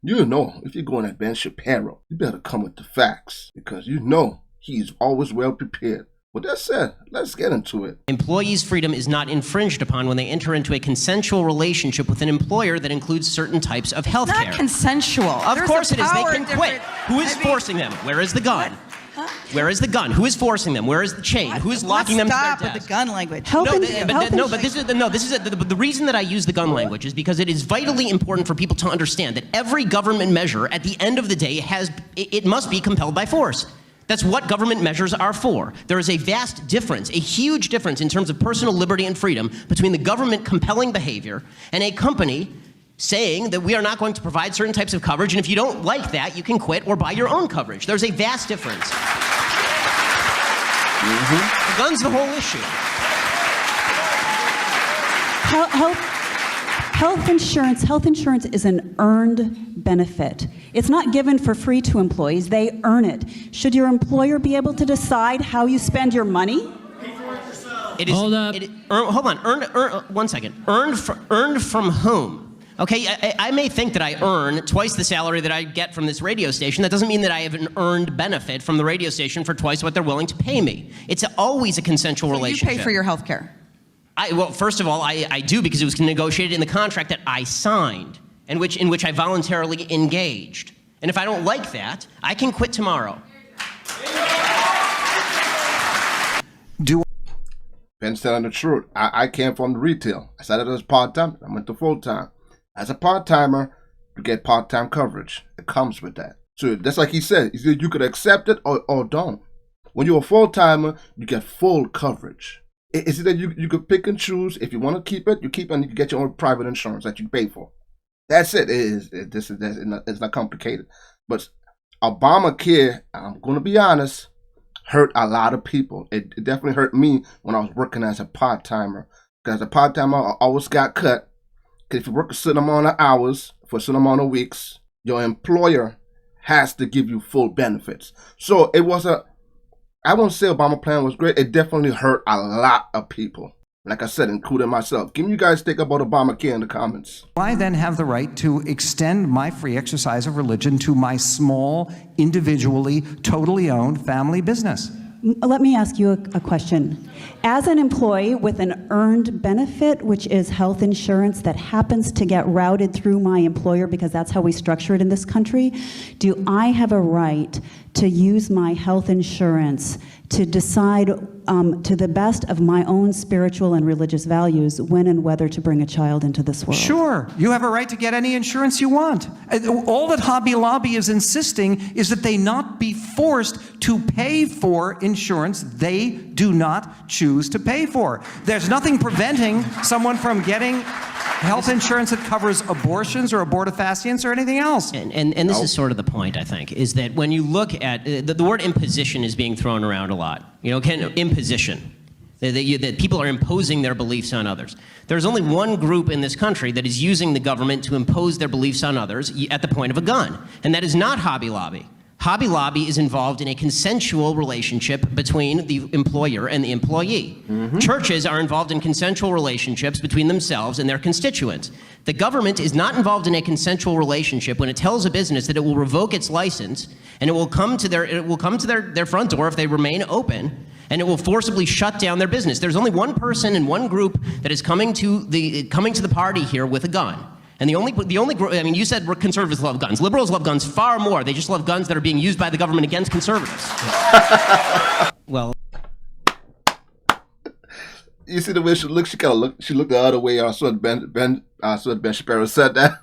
You know, if you're going at Ben Shapiro, you better come with the facts, because you know he's always well prepared. With that said, let's get into it. Employees' freedom is not infringed upon when they enter into a consensual relationship with an employer that includes certain types of health care. Not consensual. Of course it is. They can quit. Who is forcing them? Where is the gun? Where is the gun? Who is forcing them? Where is the chain? Who is locking them to their desk? Stop with the gun language. The reason that I use the gun language is because it is vitally important for people to understand that every government measure at the end of the day it must be compelled by force. That's what government measures are for. There is a vast difference, a huge difference in terms of personal liberty and freedom between the government compelling behavior and a company saying that we are not going to provide certain types of coverage, and if you don't like that, you can quit or buy your own coverage. There's a vast difference. The gun's the whole issue. Health insurance is an earned benefit. It's not given for free to employees. They earn it. Should your employer be able to decide how you spend your money? Hold up. Hold on. One second. Earned from whom? Okay, I may think that I earn twice the salary that I get from this radio station. That doesn't mean that I have an earned benefit from the radio station for twice what they're willing to pay me. It's always a consensual relationship. You pay for your health care. Well, first of all, I do, because it was negotiated in the contract that I signed, in which I voluntarily engaged. And if I don't like that, I can quit tomorrow. Ben's telling the truth. I came from the retail. I started as part-time. I went to full-time. As a part-timer, you get part-time coverage. It comes with that. So that's like he said. He said you could accept it or don't. When you're a full-timer, you get full coverage. It's that you could pick and choose. If you want to keep it, you keep it, and you can get your own private insurance that you pay for. That's it. It's not complicated. But Obamacare, I'm going to be honest, hurt a lot of people. It definitely hurt me when I was working as a part-timer. Because as a part-timer, I always got cut. Because if you work a certain amount of hours for a certain amount of weeks, your employer has to give you full benefits. So it was I won't say Obama plan was great. It definitely hurt a lot of people. Like I said, including myself. Can you guys think about Obamacare in the comments? I then have the right to extend my free exercise of religion to my small, individually, totally owned family business. Let me ask you a question. As an employee with an earned benefit, which is health insurance that happens to get routed through my employer because that's how we structure it in this country, do I have a right to use my health insurance to decide to the best of my own spiritual and religious values when and whether to bring a child into this world? Sure. You have a right to get any insurance you want. All that Hobby Lobby is insisting is that they not be forced to pay for insurance they do not choose to pay for. There's nothing preventing someone from getting health insurance that covers abortions or abortifacients or anything else. And this is sort of the point, I think, is that when you look at the word imposition is being thrown around a lot. Imposition. That people are imposing their beliefs on others. There's only one group in this country that is using the government to impose their beliefs on others at the point of a gun, and that is not Hobby Lobby. Hobby Lobby is involved in a consensual relationship between the employer and the employee. Churches are involved in consensual relationships between themselves and their constituents. The government is not involved in a consensual relationship when it tells a business that it will revoke its license, and it will come to their front door if they remain open, and it will forcibly shut down their business. There's only one person and one group that is coming to the party here with a gun. And the only group, I mean, you said conservatives love guns. Liberals love guns far more. They just love guns that are being used by the government against conservatives. Well, you see the way she looked. She looked the other way. I saw Ben Shapiro said that.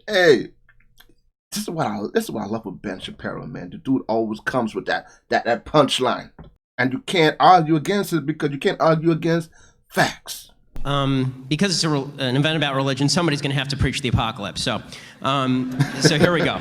Hey, this is what I love with Ben Shapiro, man. The dude always comes with that punchline, and you can't argue against it because you can't argue against facts. Because it's an event about religion, somebody's going to have to preach the apocalypse. So here we go.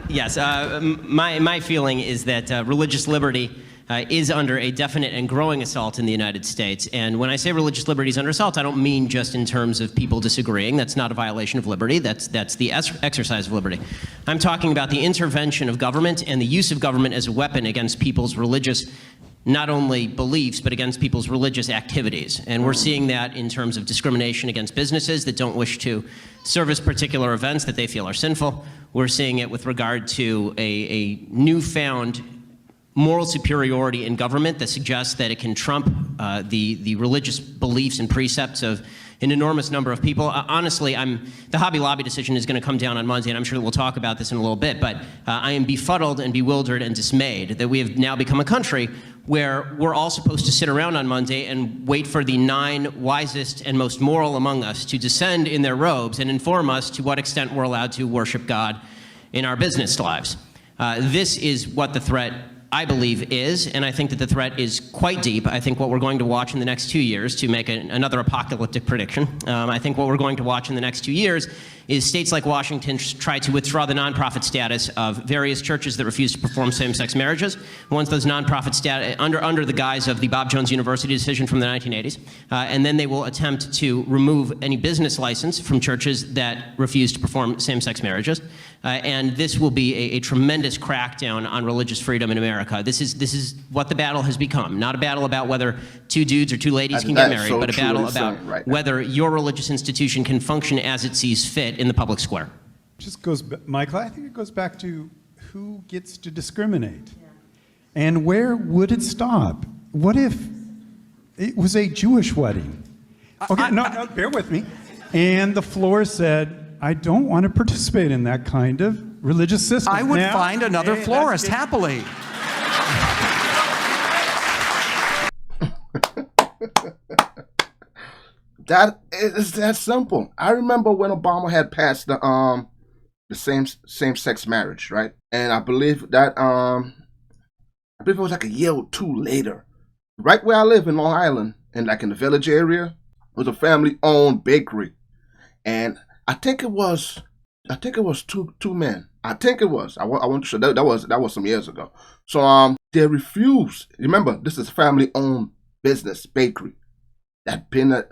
Yes, my feeling is that religious liberty is under a definite and growing assault in the United States. And when I say religious liberty is under assault, I don't mean just in terms of people disagreeing. That's not a violation of liberty. That's the exercise of liberty. I'm talking about the intervention of government and the use of government as a weapon against people's religious not only beliefs, but against people's religious activities. And we're seeing that in terms of discrimination against businesses that don't wish to service particular events that they feel are sinful. We're seeing it with regard to a newfound moral superiority in government that suggests that it can trump the religious beliefs and precepts of an enormous number of people. Honestly, the Hobby Lobby decision is going to come down on Monday, and I'm sure we'll talk about this in a little bit, but I am befuddled and bewildered and dismayed that we have now become a country where we're all supposed to sit around on Monday and wait for the 9 wisest and most moral among us to descend in their robes and inform us to what extent we're allowed to worship God in our business lives. This is what the threat, I believe, is, and I think that the threat is quite deep. I think what we're going to watch in the next 2 years, to make another apocalyptic prediction, I think what we're going to watch in the next 2 years is states like Washington try to withdraw the nonprofit status of various churches that refuse to perform same-sex marriages. Once those nonprofit status, under the guise of the Bob Jones University decision from the 1980s, and then they will attempt to remove any business license from churches that refuse to perform same-sex marriages. And this will be a tremendous crackdown on religious freedom in America. This is what the battle has become. Not a battle about whether 2 dudes or 2 ladies can get married, but a battle about whether your religious institution can function as it sees fit in the public square. Just goes, Michael, I think it goes back to who gets to discriminate. And where would it stop? What if it was a Jewish wedding? Okay, no, bear with me. And the floor said, I don't want to participate in that kind of religious system. I would find another florist happily. That is that simple. I remember when Obama had passed the same-sex marriage, right? And I believe that it was like a year or 2 later, right where I live in Long Island, and like in the Village area, was a family-owned bakery, and I think it was two men. I think it was. I want to show that was some years ago. So they refused. Remember, this is family-owned business bakery. I can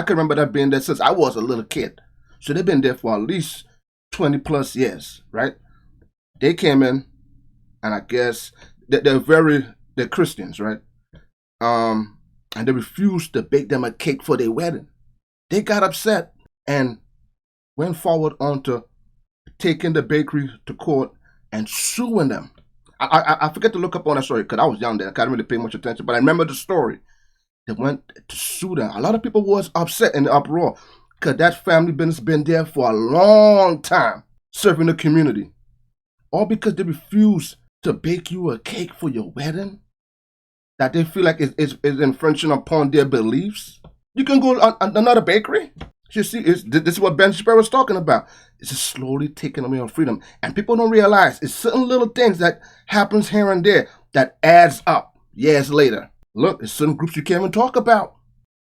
remember that being there since I was a little kid. So they've been there for at least 20 plus years, right? They came in, and I guess they're Christians, right? And they refused to bake them a cake for their wedding. They got upset and went forward onto taking the bakery to court and suing them. I forget to look up on that story because I was young then. I can't really pay much attention, but I remember the story. They went to sue them. A lot of people was upset in the uproar because that family business been there for a long time, serving the community. All because they refused to bake you a cake for your wedding that they feel like is infringing upon their beliefs. You can go to another bakery. You see, this is what Ben Shapiro was talking about. It's just slowly taking away our freedom. And people don't realize it's certain little things that happens here and there that adds up years later. Look, there's certain groups you can't even talk about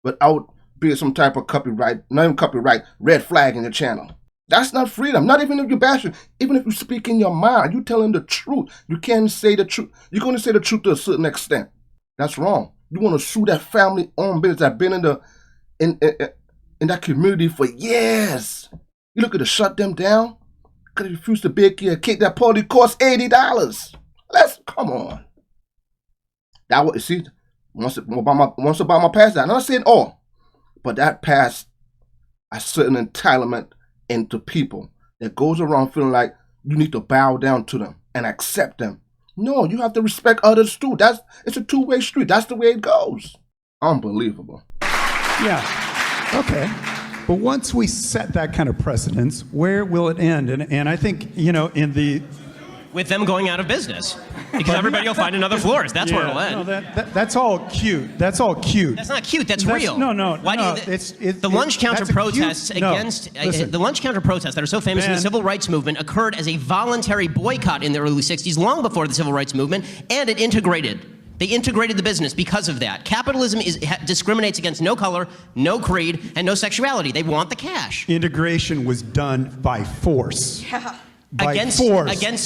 without being some type of copyright, not even copyright, red flag in your channel. That's not freedom. Not even if you bash it. Even if you speak in your mind, you telling the truth. You can't say the truth. You're going to say the truth to a certain extent. That's wrong. You want to sue that family-owned business that's been in that community for years. You look at to shut them down because they refuse to bake you a cake that probably costs $80. Come on. That was, see, once Obama passed that, I'm not saying all, but that passed a certain entitlement into people that goes around feeling like you need to bow down to them and accept them. No, you have to respect others too. It's a two-way street. That's the way it goes. Unbelievable. Yeah. Okay. But once we set that kind of precedence, where will it end? And I think, with them going out of business. Because everybody will find another florist. That's where it'll end. No, that's all cute. That's all cute. That's not cute. That's real. No. The lunch counter protests the lunch counter protests that are so famous in the civil rights movement occurred as a voluntary boycott in the early 60s, long before the civil rights movement, and it integrated. They integrated the business because of that. Capitalism discriminates against no color, no creed, and no sexuality. They want the cash. Integration was done by force. Yeah. Against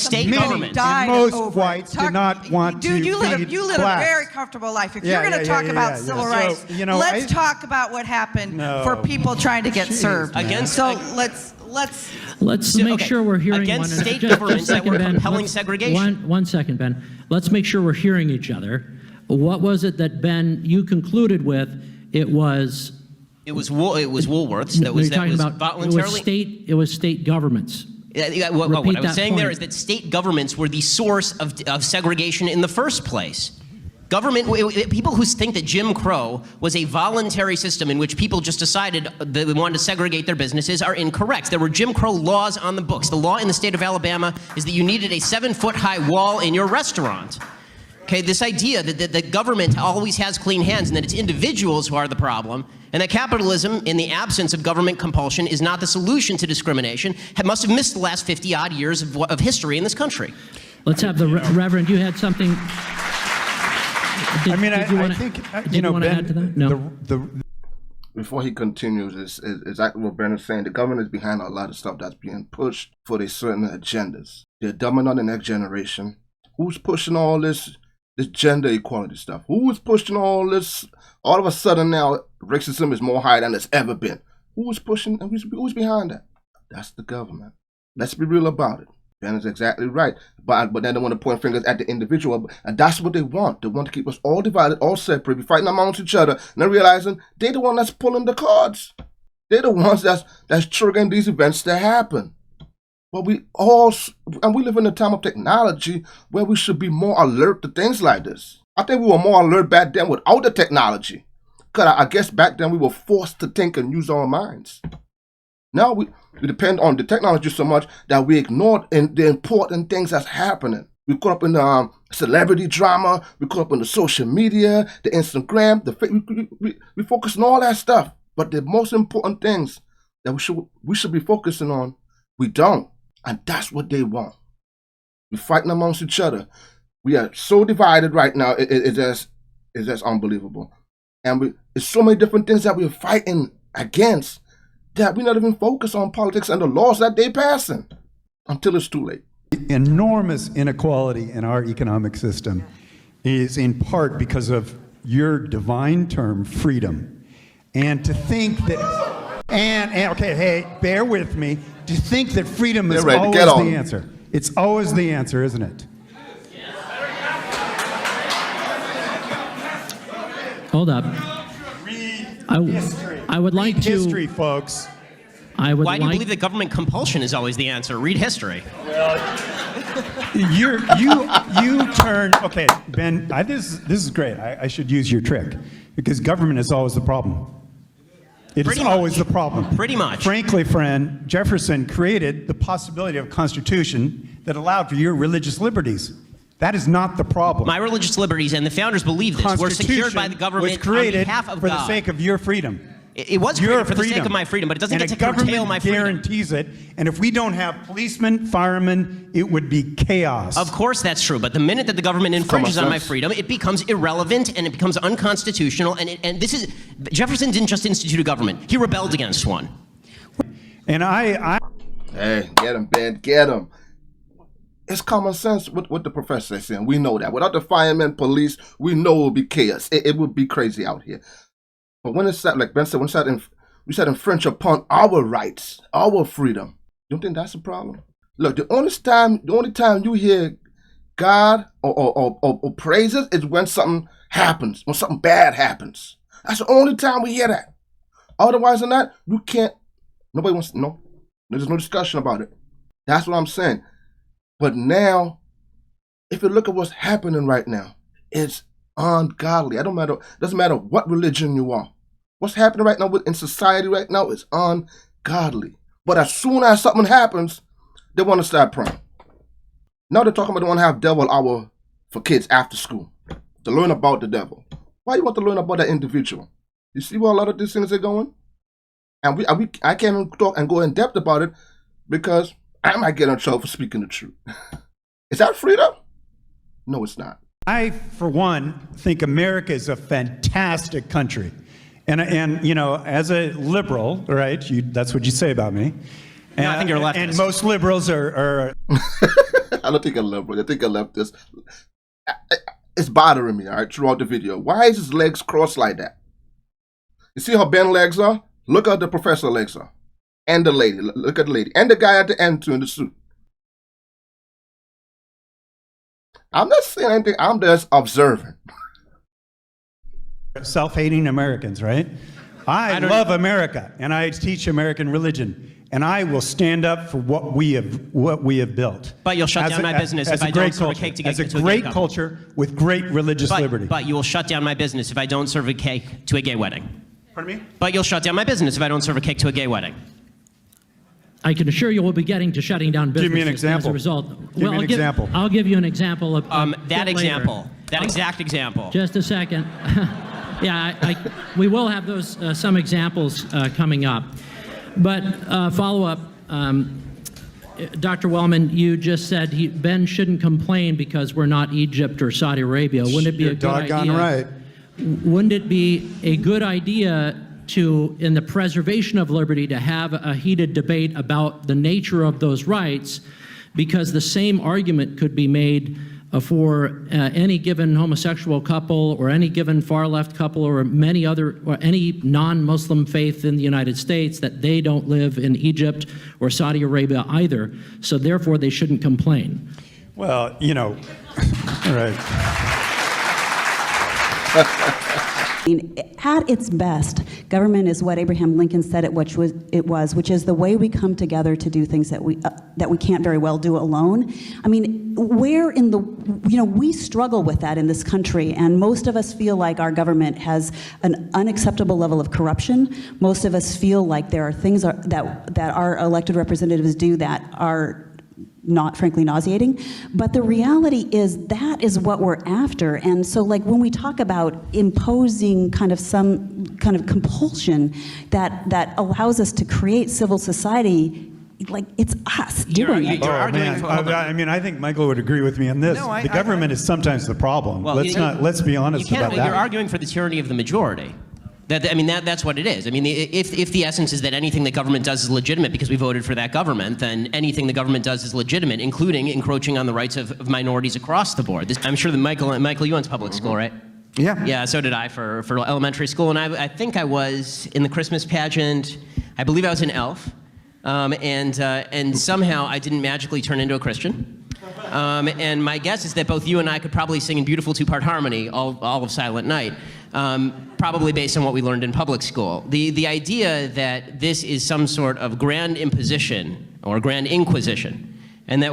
state government. Most whites did not want to you live a very comfortable life. If you're going to talk about civil rights, let's talk about what happened for people trying to get served. Let's make sure we're hearing against state governments that were compelling segregation. One second, Ben. Let's make sure we're hearing each other. What was it that, Ben, you concluded with? It was Woolworths that was voluntarily. It was state governments. What I was saying there is that state governments were the source of segregation in the first place. People who think that Jim Crow was a voluntary system in which people just decided that they wanted to segregate their businesses are incorrect. There were Jim Crow laws on the books. The law in the state of Alabama is that you needed a 7-foot-high wall in your restaurant. Okay, this idea that the government always has clean hands and that it's individuals who are the problem, and that capitalism, in the absence of government compulsion, is not the solution to discrimination, must have missed the last 50-odd years of history in this country. Let's have the Reverend. You had something. I think, you know, Ben, add to that? No. Before he continues, is exactly what Ben is saying. The government is behind a lot of stuff that's being pushed for their certain agendas. They're dumbing on the next generation. Who's pushing all this gender equality stuff? Who is pushing all this? All of a sudden now, racism is more high than it's ever been. Who is pushing, and who's behind that? That's the government. Let's be real about it. Ben is exactly right. But then they want to point fingers at the individual. And that's what they want. They want to keep us all divided, all separate, be fighting amongst each other, and then realizing they're the one that's pulling the cards. They're the ones that's triggering these events to happen. But we live in a time of technology where we should be more alert to things like this. I think we were more alert back then without the technology. Because I guess back then we were forced to think and use our minds. Now we depend on the technology so much that we ignore the important things that's happening. We caught up in the celebrity drama. We caught up in the social media, the Instagram. We focus on all that stuff. But the most important things that we should be focusing on, we don't. And that's what they want. We're fighting amongst each other. We are so divided right now. It's just unbelievable. And it's so many different things that we're fighting against that we not even focus on politics and the laws that they're passing until it's too late. Enormous inequality in our economic system is in part because of your divine term, freedom. And to think that, and okay, hey, bear with me, to think that freedom is always the answer. It's always the answer, isn't it? Hold up. I would like to. History, folks. Why do you believe that government compulsion is always the answer? Read history. You turn. Okay, Ben. This is great. I should use your trick because government is always the problem. It is always the problem. Pretty much. Frankly, friend, Jefferson created the possibility of a constitution that allowed for your religious liberties. That is not the problem. My religious liberties, and the founders believe this, were secured by the government was created on behalf of for God. the sake of your freedom. It was created for the sake of my freedom, but it doesn't get to curtail my freedom. And the government guarantees it, and if we don't have policemen, firemen, it would be chaos. Of course that's true, but the minute that the government infringes on my freedom, it becomes irrelevant and it becomes unconstitutional, and this is, Jefferson didn't just institute a government, he rebelled against one. And Hey, get him, Ben, get him. It's common sense what the professor is saying. We know that. Without the firemen, police, we know it would be chaos. It would be crazy out here. But when it's like Ben said, when we said infringe upon our rights, our freedom, you don't think that's a problem? Look, the only time you hear God or praises is when something happens, when something bad happens. That's the only time we hear that. Otherwise than that, you can't. Nobody wants to know. There's no discussion about it. That's what I'm saying. But now, if you look at what's happening right now, it's ungodly. It doesn't matter what religion you are. What's happening right now in society right now is ungodly. But as soon as something happens, they want to start praying. Now they're talking about they want to have devil hour for kids after school to learn about the devil. Why do you want to learn about that individual? You see where a lot of these things are going? And I can't even talk and go in depth about it because I might get in trouble for speaking the truth. Is that freedom? No, it's not. I, for one, think America is a fantastic country. And you know, as a liberal, right, that's what you say about me. No, I think you're a leftist. And most liberals are I don't think a liberal. I think a leftist. It's bothering me, all right, throughout the video. Why is his legs crossed like that? You see how Ben's legs are? Look how the professor's legs are. And the lady. Look at the lady. And the guy at the end, too, in the suit. I'm not saying anything. I'm just observing. self-hating Americans, right? I love America, and I teach American religion, and I will stand up for what we have built. But you'll shut down my business if I don't serve a cake to get to a gay great couple. culture with great religious liberty. But you will shut down my business if I don't serve a cake to a gay wedding. Pardon me? But you'll shut down my business if I don't serve a cake to a gay wedding. I can assure you we'll be getting to shutting down businesses Give me an example. as a result. Give me an example. I'll give you an example of That exact example. Just a second. Yeah, we will have those some examples coming up. But follow up, Dr. Wellman, you just said Ben shouldn't complain because we're not Egypt or Saudi Arabia. Wouldn't it be a good idea? Right. Wouldn't it be a good idea to, in the preservation of liberty, to have a heated debate about the nature of those rights? Because the same argument could be made for any given homosexual couple or any given far-left couple or any non-Muslim faith in the United States that they don't live in Egypt or Saudi Arabia either, so therefore they shouldn't complain. Well, all right. At its best, government is what Abraham Lincoln said which is the way we come together to do things that we can't very well do alone. I mean, where in the, we struggle with that in this country, and most of us feel like our government has an unacceptable level of corruption. Most of us feel like there are things that our elected representatives do that are not frankly nauseating, but the reality is that is what we're after. And so like when we talk about imposing some kind of compulsion that allows us to create civil society, like it's us doing it. I think Michael would agree with me on this. The government is sometimes the problem. Well, let's be honest about that. You're arguing for the tyranny of the majority. That's what it is. I mean, if the essence is that anything the government does is legitimate because we voted for that government, then anything the government does is legitimate, including encroaching on the rights of minorities across the board. I'm sure that Michael, you went to public school, right? Yeah. Yeah, so did I for elementary school, and I think I was in the Christmas pageant. I believe I was an elf, and somehow I didn't magically turn into a Christian. And my guess is that both you and I could probably sing in beautiful two-part harmony all of Silent Night. Probably based on what we learned in public school. The idea that this is some sort of grand imposition or grand inquisition, and that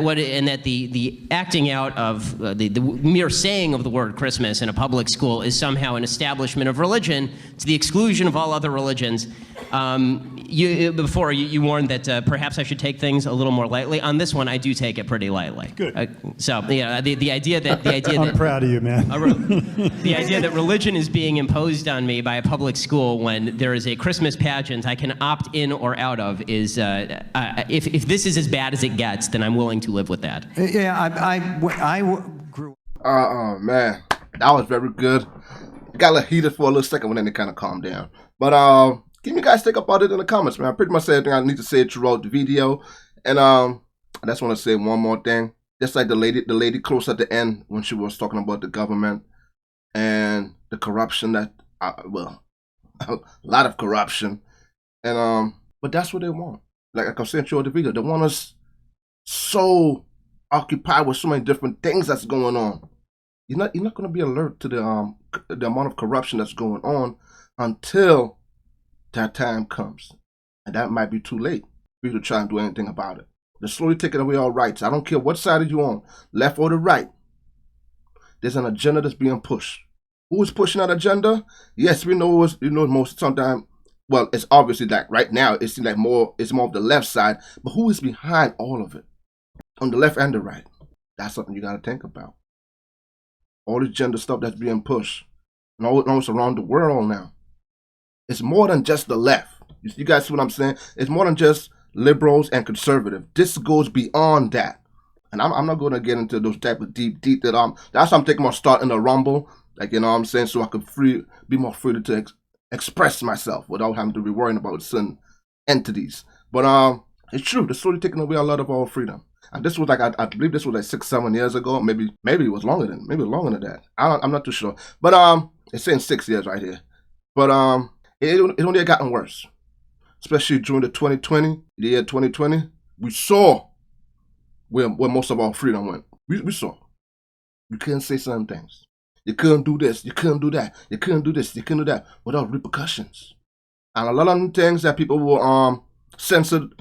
the acting out of the mere saying of the word Christmas in a public school is somehow an establishment of religion to the exclusion of all other religions. Before you warned that perhaps I should take things a little more lightly. On this one, I do take it pretty lightly. Good. So yeah, the idea that I'm proud of you, man. The idea that religion is being imposed on me by a public school when there is a Christmas pageant I can opt in or out of is if this is as bad as it gets, then I'm willing to live with that. Yeah, I grew. Man, that was very good. It got a little heated for a little second, but then it kind of calmed down. But can you guys think about it in the comments, man? I pretty much said everything I need to say throughout the video. And I just want to say one more thing. Just like the lady close at the end when she was talking about the government and the corruption that, a lot of corruption. And but that's what they want. Like I said throughout the video, they want us so occupied with so many different things that's going on. You're not going to be alert to the amount of corruption that's going on until that time comes, and that might be too late for you to try and do anything about it. They're slowly taking away our rights. I don't care what side you're on, left or the right. There's an agenda that's being pushed. Who is pushing that agenda? Yes, we know most sometimes. Well, it's obviously like right now it seems like it's more of the left side, but who is behind all of it? On the left and the right. That's something you got to think about. All this gender stuff that's being pushed, and almost around the world now. It's more than just the left. You guys see what I'm saying? It's more than just liberals and conservative. This goes beyond that. And I'm not going to get into those type of deep that that's why I'm thinking about starting a rumble, like, you know what I'm saying, so I could be more free to express myself without having to be worrying about certain entities. But it's true. They're slowly taking away a lot of our freedom. And this was like, I believe this was like 6-7 years ago. Maybe it was longer than that. I'm not too sure. But it's saying 6 years right here. But it only gotten worse, especially during the year 2020. We saw where most of our freedom went. We saw. You couldn't say certain things. You couldn't do this, you couldn't do that, you couldn't do this, you couldn't do that, without repercussions. And a lot of them things that people were censored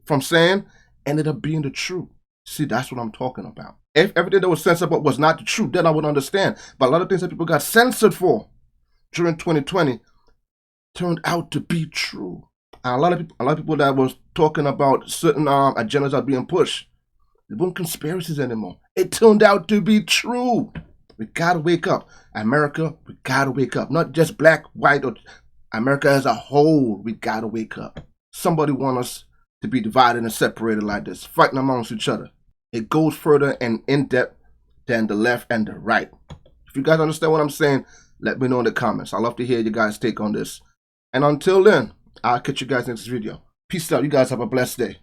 from saying ended up being the truth. See, that's what I'm talking about. If everything that was censored but was not the truth, then I would understand. But a lot of things that people got censored for during 2020 turned out to be true. And a lot of people that was talking about certain agendas are being pushed, they weren't conspiracies anymore. It turned out to be true. We gotta wake up. America, we gotta wake up. Not just black, white, or America as a whole, we gotta wake up. Somebody want us to be divided and separated like this, fighting amongst each other. It goes further and in depth than the left and the right. If you guys understand what I'm saying, let me know in the comments. I'd love to hear you guys' take on this. And until then, I'll catch you guys next video. Peace out. You guys have a blessed day.